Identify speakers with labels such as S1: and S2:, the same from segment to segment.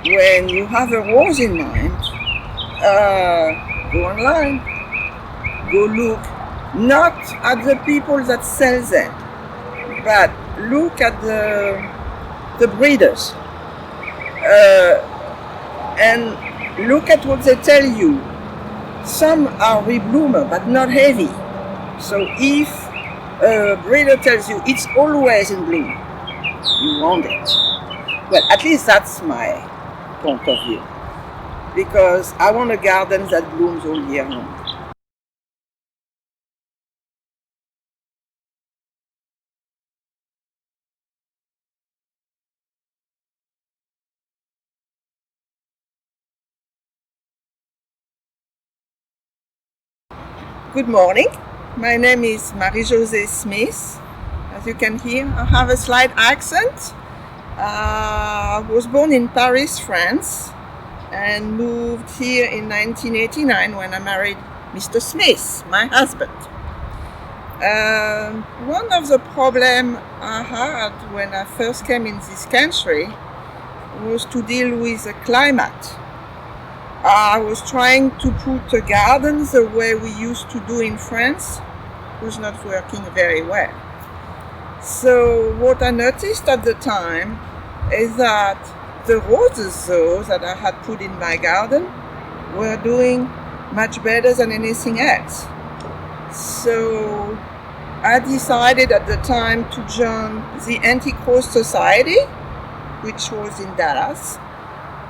S1: when you have a rose in mind, go online, go look not at the people that sell them, but look at the breeders and look at what they tell you. Some are rebloomer, but not heavy. So if a breeder tells you it's always in bloom, you want it. Well, at least that's my point of view, because I want a garden that blooms all year long. Good morning. My name is Marie-Josée Smith. As you can hear, I have a slight accent. I was born in Paris, France, and moved here in 1989 when I married Mr. Smith, my husband. One of the problems I had when I first came in this country was to deal with the climate. I was trying to put a garden the way we used to do in France. It was not working very well. So what I noticed at the time is that the roses, though, that I had put in my garden were doing much better than anything else. So I decided at the time to join the Anti-Cross Society, which was in Dallas,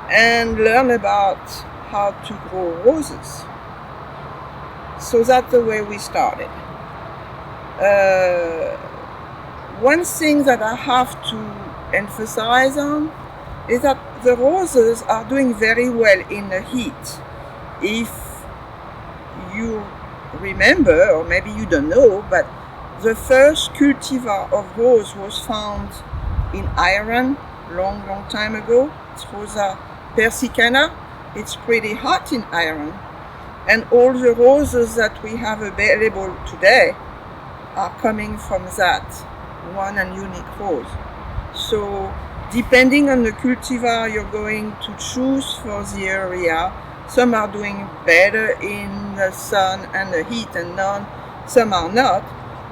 S1: and learn about how to grow roses. So that's the way we started. One thing that I have to emphasize on is that the roses are doing very well in the heat. If you remember, or maybe you don't know, but the first cultivar of rose was found in Iran long time ago. It's Rosa persicana. It's pretty hot in Iran, and all the roses that we have available today are coming from that one and unique rose. So depending on the cultivar you're going to choose for the area, some are doing better in the sun and the heat, and some are not,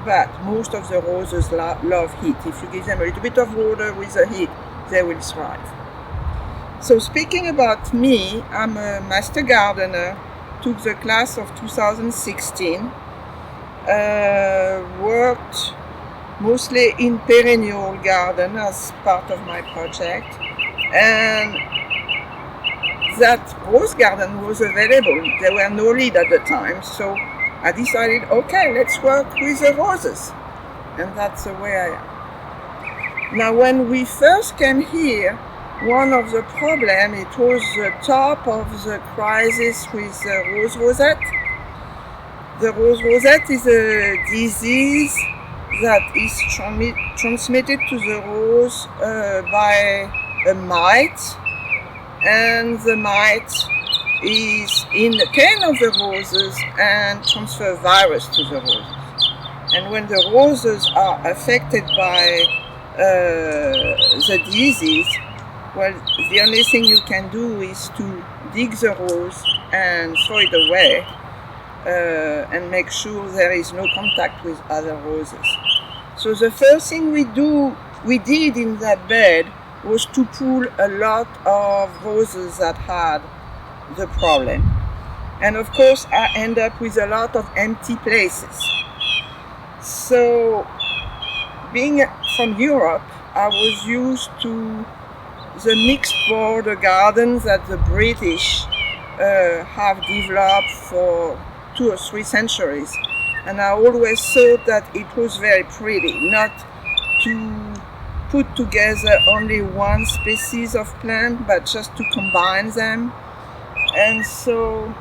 S1: but most of the roses love heat. If you give them a little bit of water with the heat, they will thrive. So speaking about me, I'm a master gardener, took the class of 2016, worked mostly in perennial garden as part of my project, and that rose garden was available. There were no lead at the time, so I decided, okay, let's work with the roses, and that's the way I am. Now when we first came here, one of the problems, it was the top of the crisis with the rose rosette. The rose rosette is a disease that is transmitted to the rose by a mite, and the mite is in the cane of the roses and transfer virus to the roses. And when the roses are affected by the disease, well, the only thing you can do is to dig the rose and throw it away and make sure there is no contact with other roses. So the first thing we did in that bed was to pull a lot of roses that had the problem. And of course, I end up with a lot of empty places. So being from Europe, I was used to the mixed border gardens that the British have developed for 2 or 3 centuries. And I always thought that it was very pretty, not to put together only one species of plant, but just to combine them. And so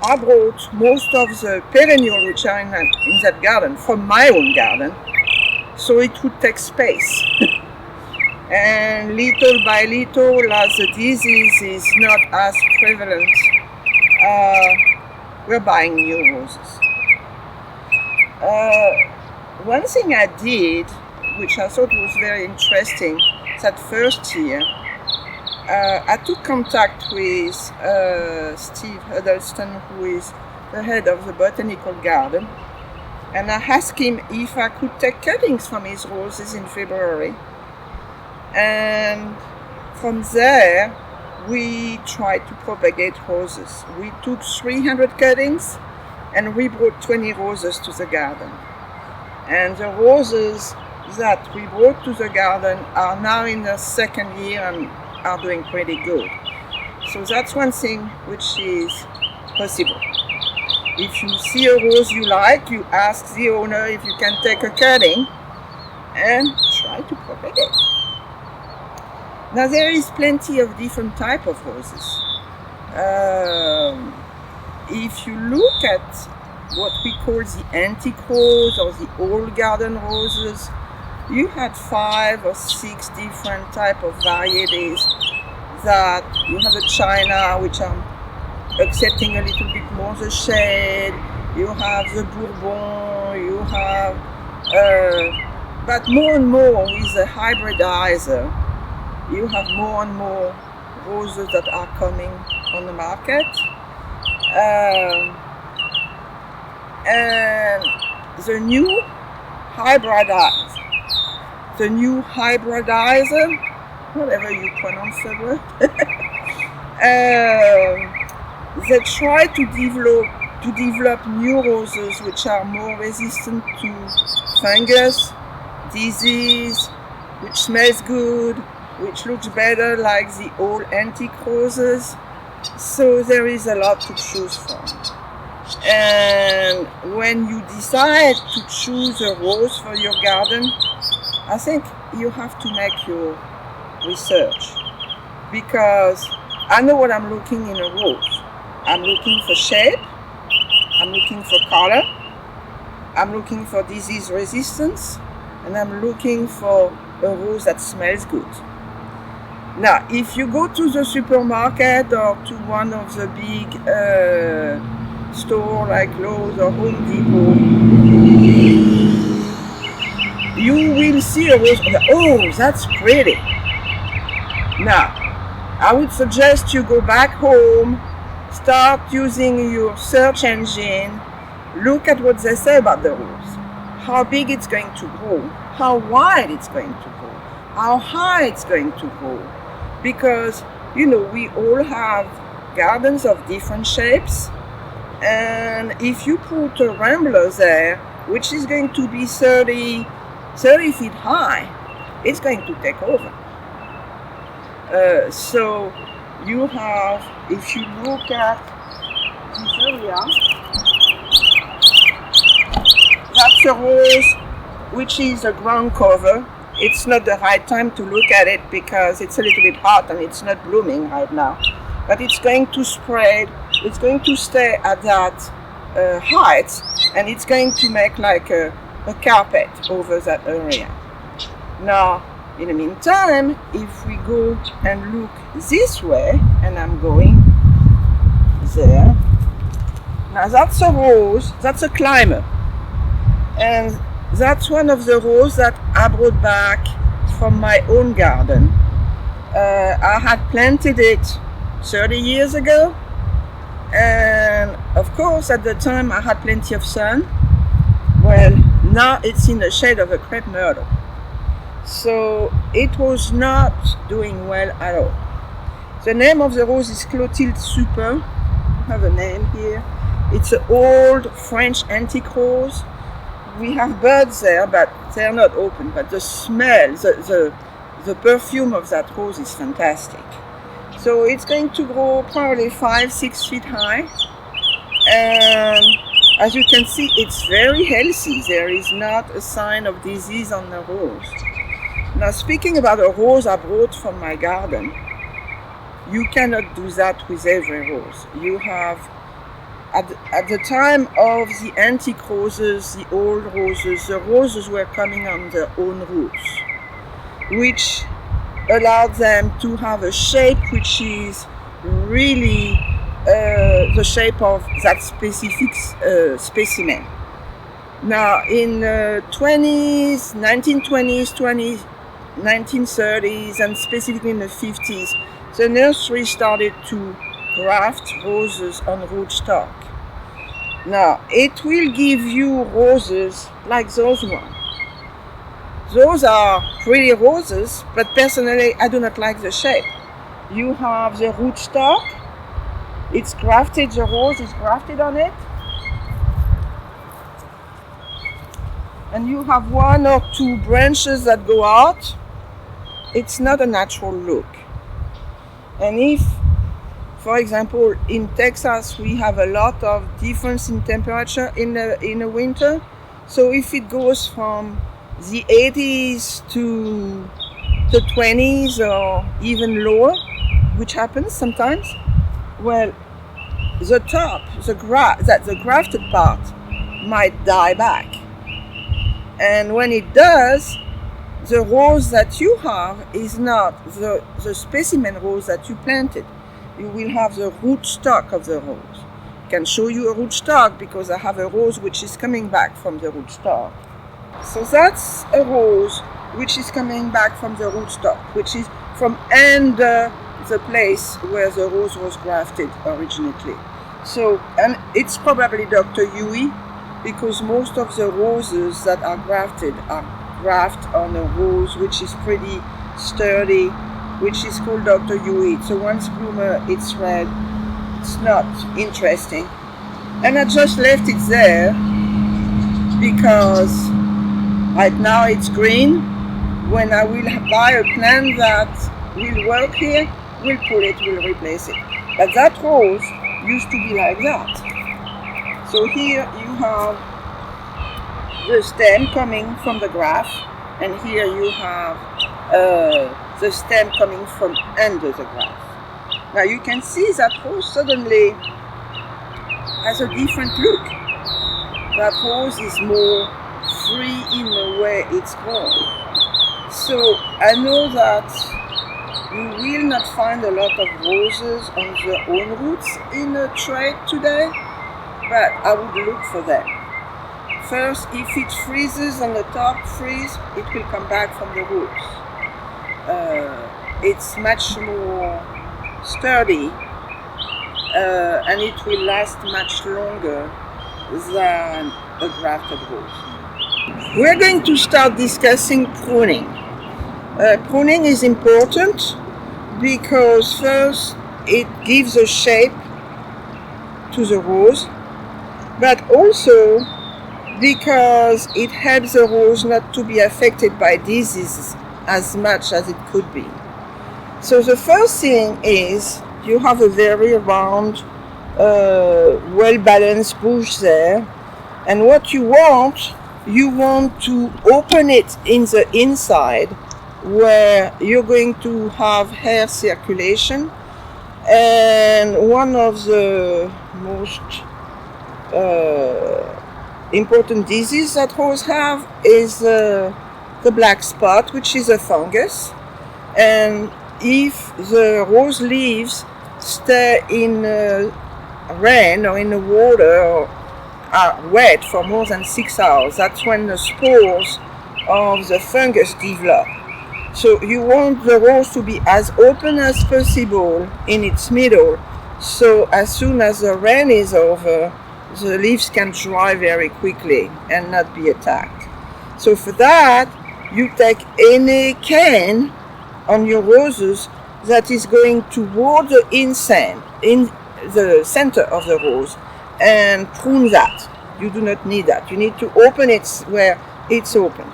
S1: I brought most of the perennial which are in that garden from my own garden, so it would take space. And little by little, as the disease is not as prevalent, we're buying new roses. One thing I did, which I thought was very interesting, that first year, I took contact with Steve Huddleston, who is the head of the botanical garden, and I asked him if I could take cuttings from his roses in February. And from there, we tried to propagate roses. We took 300 cuttings and we brought 20 roses to the garden. And the roses that we brought to the garden are now in their second year and are doing pretty good. So that's one thing which is possible. If you see a rose you like, you ask the owner if you can take a cutting and try to propagate. Now there is plenty of different types of roses. If you look at what we call the antique rose or the old garden roses, you had 5 or 6 different types of varieties. That you have the China, which are accepting a little bit more the shade. You have the Bourbon. You have, but more and more with the hybridizer, you have more and more roses that are coming on the market. And the new hybridizer, whatever you pronounce the word, they try to develop new roses which are more resistant to fungus, disease, which smells good, which looks better like the old antique roses. So there is a lot to choose from. And when you decide to choose a rose for your garden, I think you have to make your research, because I know what I'm looking in a rose. I'm looking for shape, I'm looking for color, I'm looking for disease resistance, and I'm looking for a rose that smells good. Now, if you go to the supermarket or to one of the big stores like Lowe's or Home Depot, you will see a rose. Oh, that's pretty. Now, I would suggest you go back home, start using your search engine, look at what they say about the rose, how big it's going to grow, how wide it's going to grow, how high it's going to grow. Because, we all have gardens of different shapes, and if you put a rambler there, which is going to be 30 feet high, it's going to take over. So you have, if you look at this area, that's a rose which is a ground cover. It's not the right time to look at it because it's a little bit hot and it's not blooming right now. But it's going to spread, it's going to stay at that height, and it's going to make like a carpet over that area. Now, in the meantime, if we go and look this way, and I'm going there, now that's a rose, that's a climber. And that's one of the roses that I brought back from my own garden. I had planted it 30 years ago, and of course at the time I had plenty of sun. Well, now it's in the shade of a crepe myrtle. So it was not doing well at all. The name of the rose is Clotilde Super. I have a name here. It's an old French antique rose. We have birds there, but they're not open. But the smell, the perfume of that rose is fantastic. So it's going to grow probably 5-6 feet high. And as you can see, it's very healthy. There is not a sign of disease on the rose. Now, speaking about a rose I brought from my garden, you cannot do that with every rose. You have, at the time of the antique roses, the old roses, the roses were coming on their own roots, which allowed them to have a shape which is really the shape of that specific specimen. Now, in 1920s, 1930s, and specifically in the 50s, the nursery started to graft roses on rootstock. Now, it will give you roses like those ones. Those are pretty roses, but personally I do not like the shape. You have the rootstock, it's grafted, the rose is grafted on it, and you have one or two branches that go out. It's not a natural look. And if, for example, in Texas we have a lot of difference in temperature in the winter, so if it goes from the 80s to the 20s or even lower, which happens sometimes, well, the top, the grafted part might die back. And when it does, the rose that you have is not the specimen rose that you planted. You will have the rootstock of the rose. I can show you a rootstock because I have a rose which is coming back from the rootstock. So that's a rose which is coming back from the rootstock, which is from under the place where the rose was grafted originally. So, and it's probably Dr. Huey, because most of the roses that are grafted are grafted on a rose which is pretty sturdy, which is called Dr. Huey. So once bloomer, it's red. It's not interesting. And I just left it there because right now it's green. When I will buy a plant that will work here, we'll pull it, we'll replace it. But that rose used to be like that. So here you have the stem coming from the graft, and here you have the stem coming from under the graft. Now you can see that rose suddenly has a different look. That rose is more free in the way it's grown. So I know that you will not find a lot of roses on their own roots in a trade today, but I would look for them. First, if it freezes on the top freeze, it will come back from the roots. It's much more sturdy and it will last much longer than a grafted rose. We're going to start discussing pruning. Pruning is important because first it gives a shape to the rose, but also because it helps the rose not to be affected by diseases as much as it could be. So the first thing is you have a very round, well-balanced bush there, and what you want to open it in the inside where you're going to have air circulation. And one of the most important disease that roses have is the black spot, which is a fungus. And if the rose leaves stay in rain or in the water or are wet for more than 6 hours, that's when the spores of the fungus develop. So you want the rose to be as open as possible in its middle, so as soon as the rain is over, the leaves can dry very quickly and not be attacked. So for that, you take any cane on your roses that is going toward the in the center of the rose, and prune that. You do not need that. You need to open it where it's open.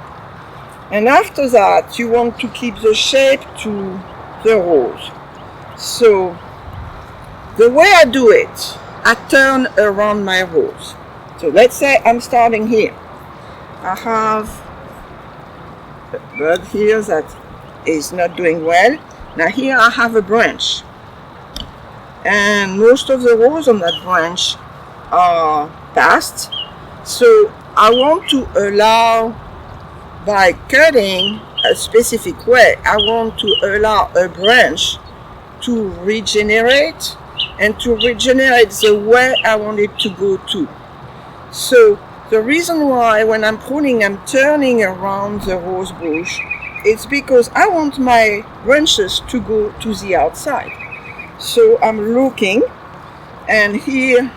S1: And after that, you want to keep the shape to the rose. So the way I do it, I turn around my rose. So let's say I'm starting here. I have a bud here that is not doing well. Now here I have a branch. And most of the roses on that branch are past. So I want to allow, by cutting a specific way, I want to allow a branch to regenerate and to regenerate the way I want it to go to. So the reason why when I'm pruning I'm turning around the rose bush it's because I want my branches to go to the outside. So I'm looking, and here,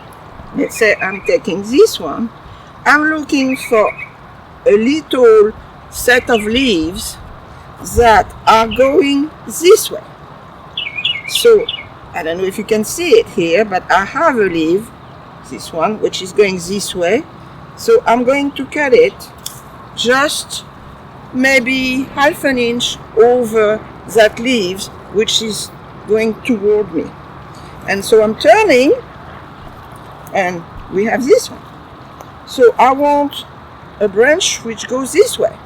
S1: let's say I'm taking this one, I'm looking for a little set of leaves that are going this way. So I don't know if you can see it here, but I have a leaf, this one, which is going this way. So I'm going to cut it just maybe half an inch over that leaves, which is going toward me. And so I'm turning, and we have this one. So I want a branch which goes this way.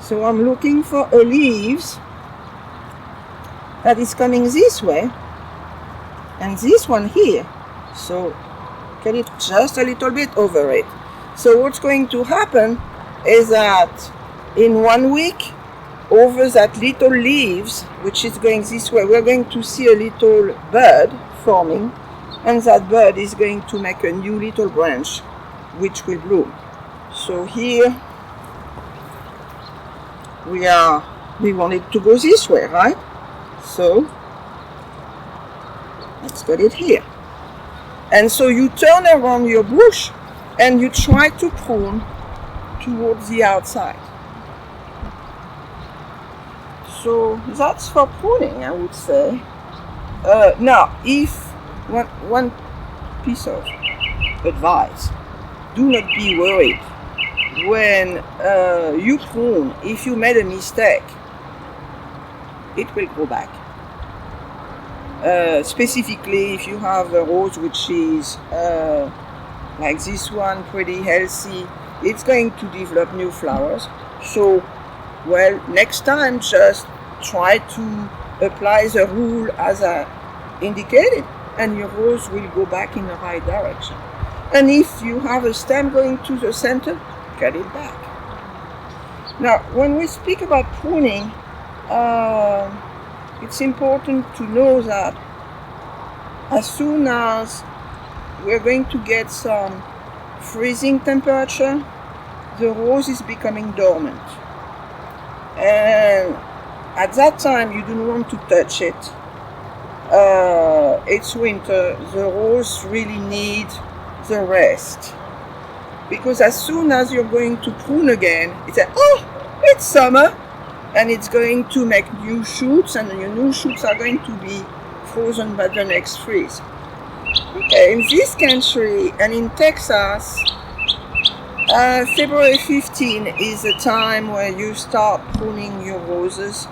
S1: So I'm looking for a leaves that is coming this way, and this one here. So cut it just a little bit over it. So what's going to happen is that in 1 week, over that little leaves, which is going this way, we're going to see a little bud forming, and that bud is going to make a new little branch which will bloom. So here we want it to go this way, right? So let's get it here. And so you turn around your bush and you try to prune towards the outside. So that's for pruning, I would say. Now, if one piece of advice, do not be worried when you prune. If you made a mistake, it will go back. Specifically, if you have a rose which is like this one, pretty healthy, it's going to develop new flowers. So, well, next time just try to apply the rule as I indicated, and your rose will go back in the right direction. And if you have a stem going to the center, cut it back. Now, when we speak about pruning, it's important to know that as soon as we're going to get some freezing temperature, the rose is becoming dormant. And at that time, you don't want to touch it. It's winter. The rose really needs the rest. Because as soon as you're going to prune again, it's like, oh, it's summer. And it's going to make new shoots, and your new shoots are going to be frozen by the next freeze. Okay, in this country and in Texas, February 15 is the time where you start pruning your roses.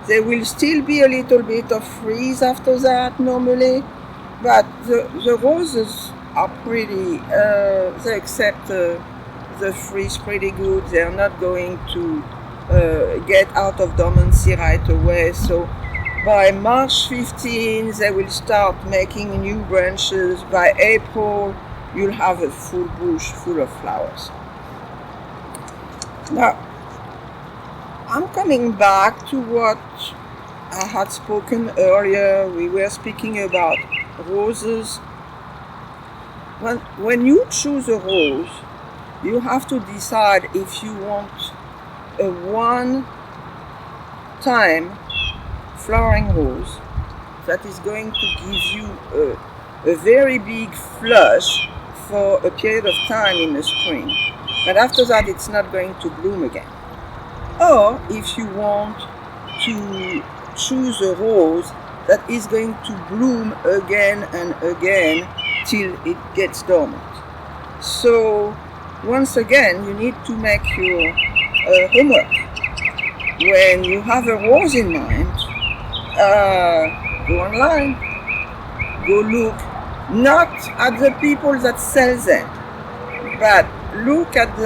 S1: There will still be a little bit of freeze after that normally, but the roses are pretty, they accept the freeze pretty good. They're not going to get out of dormancy right away. So by March 15, they will start making new branches. By April, you'll have a full bush full of flowers. Now, I'm coming back to what I had spoken earlier. We were speaking about roses. When you choose a rose, you have to decide if you want a one-time flowering rose that is going to give you a very big flush for a period of time in the spring, but after that it's not going to bloom again. Or if you want to choose a rose that is going to bloom again and again till it gets dormant. So once again, you need to make your homework. When you have a rose in mind, go online, go look not at the people that sell them, but look at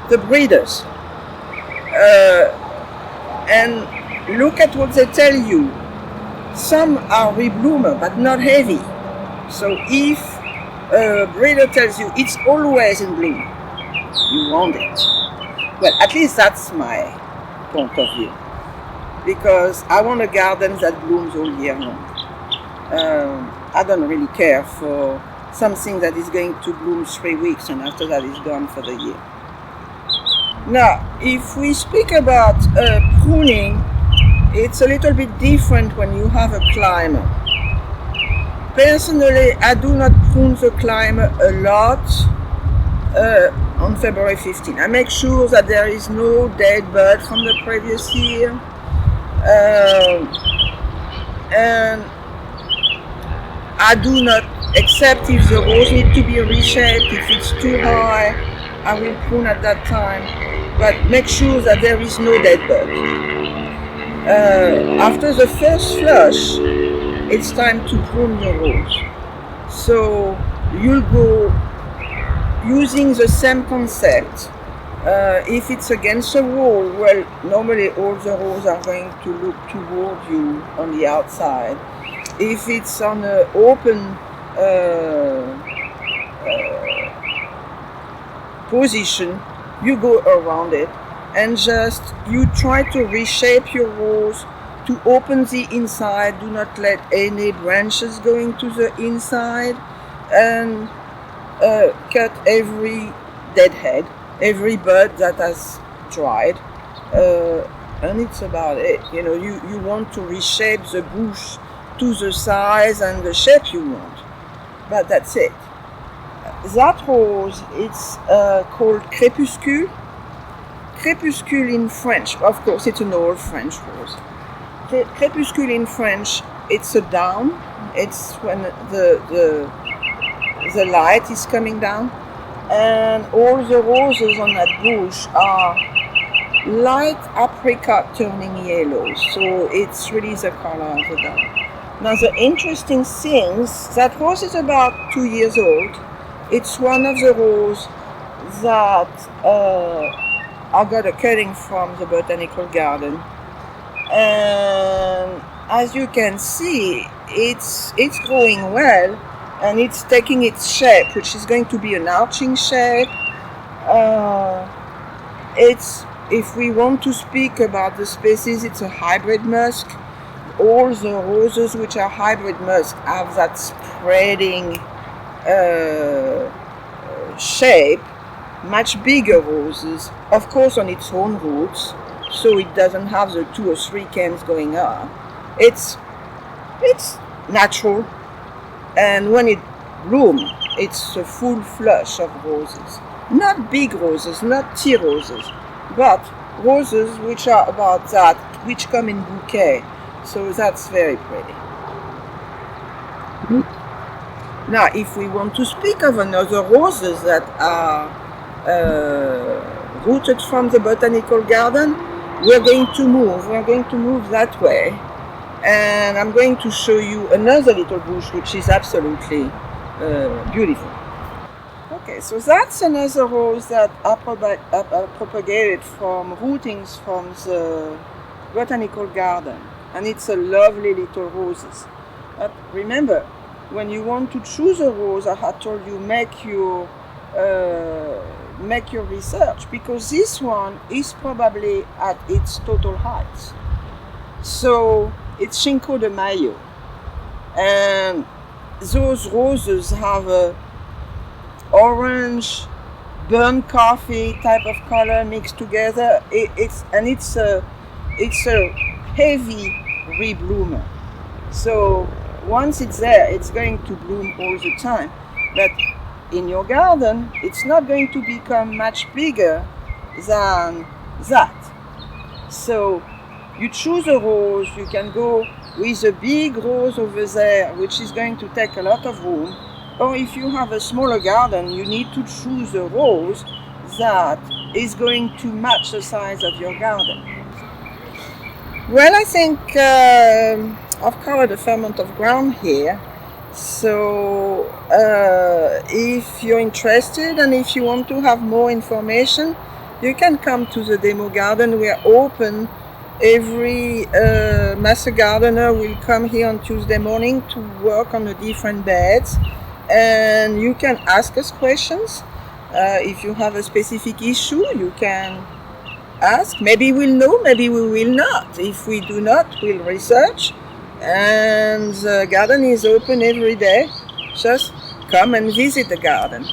S1: the breeders, and look at what they tell you. Some are rebloomer, but not heavy. So if a breeder tells you it's always in bloom, you want it. Well, at least that's my point of view, because I want a garden that blooms all year long. I don't really care for something that is going to bloom 3 weeks and after that is gone for the year. Now, if we speak about pruning, it's a little bit different when you have a climber. Personally, I do not prune the climber a lot on February 15. I make sure that there is no dead bud from the previous year. And I do not, except if the rows need to be reshaped, if it's too high, I will prune at that time. But make sure that there is no dead bud. After the first flush, it's time to prune your rows. So you'll go using the same concept. If it's against a wall, well, normally all the rows are going to look toward you on the outside. If it's on an open position, you go around it and just you try to reshape your rows to open the inside. Do not let any branches go into the inside, and cut every dead head, every bud that has dried, and it's about it. You know, you want to reshape the bush to the size and the shape you want, but that's it. That rose, it's called crépuscule. Crépuscule in French, of course, it's an old French rose. Crépuscule in French, it's a down. It's when the light is coming down, and all the roses on that bush are light apricot turning yellow, so it's really the color of the down. Now the interesting things, that rose is about 2 years old. It's one of the roses that I got a cutting from the botanical garden, and as you can see, it's growing well, and it's taking its shape, which is going to be an arching shape. If we want to speak about the species, it's a hybrid musk. All the roses which are hybrid musk have that spreading shape, much bigger roses, of course on its own roots, so it doesn't have the 2 or 3 canes going up. It's natural, and when it blooms, it's a full flush of roses. Not big roses, not tea roses, but roses which are about that, which come in bouquet. So that's very pretty. Now, if we want to speak of another roses that are rooted from the botanical garden, we're going to move that way, and I'm going to show you another little bush which is absolutely beautiful. Okay, so that's another rose that I propagated from rootings from the botanical garden, and it's a lovely little roses. But remember, when you want to choose a rose, I had told you make your research, because this one is probably at its total height. So it's Cinco de Mayo, and those roses have a orange, burnt coffee type of color mixed together. It's a heavy rebloomer. So once it's there, it's going to bloom all the time. But in your garden, it's not going to become much bigger than that. So you choose a rose, you can go with a big rose over there, which is going to take a lot of room. Or if you have a smaller garden, you need to choose a rose that is going to match the size of your garden. Well, I think I've covered a fair amount of ground here. So if you're interested and if you want to have more information, you can come to the demo garden. We are open. Every master gardener will come here on Tuesday morning to work on the different beds, and you can ask us questions. If you have a specific issue, you can ask. Maybe we'll know, maybe we will not. If we do not, we'll research. And the garden is open every day. Just come and visit the garden.